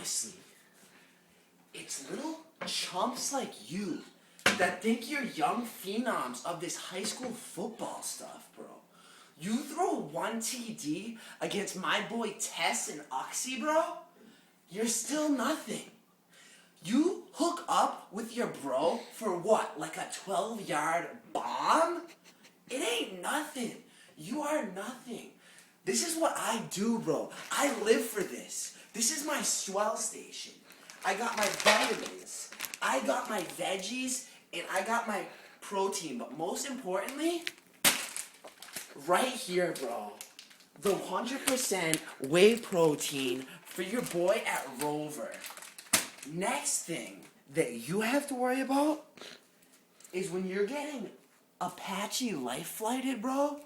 honestly, it's little chumps like you that think you're young phenoms of this high school football stuff, bro. You throw one TD against my boy Tess and Oxy, bro, you're still nothing. You hook up with your bro for what, like a 12-yard bomb? It ain't nothing. You are nothing. This is what I do, bro. I live for this. This is my swell station. I got my vitamins, I got my veggies, and I got my protein. But most importantly, right here, bro, the 100% whey protein for your boy at Rover. Next thing that you have to worry about is when you're getting Apache life flighted, bro,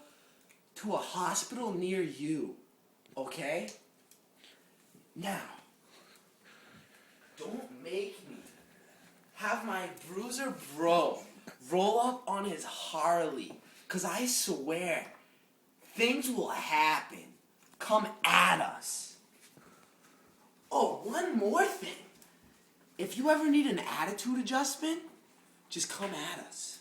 to a hospital near you. Okay? Now, don't make me have my bruiser bro roll up on his Harley. Cause I swear, things will happen. Come at us. Oh, one more thing. If you ever need an attitude adjustment, just come at us.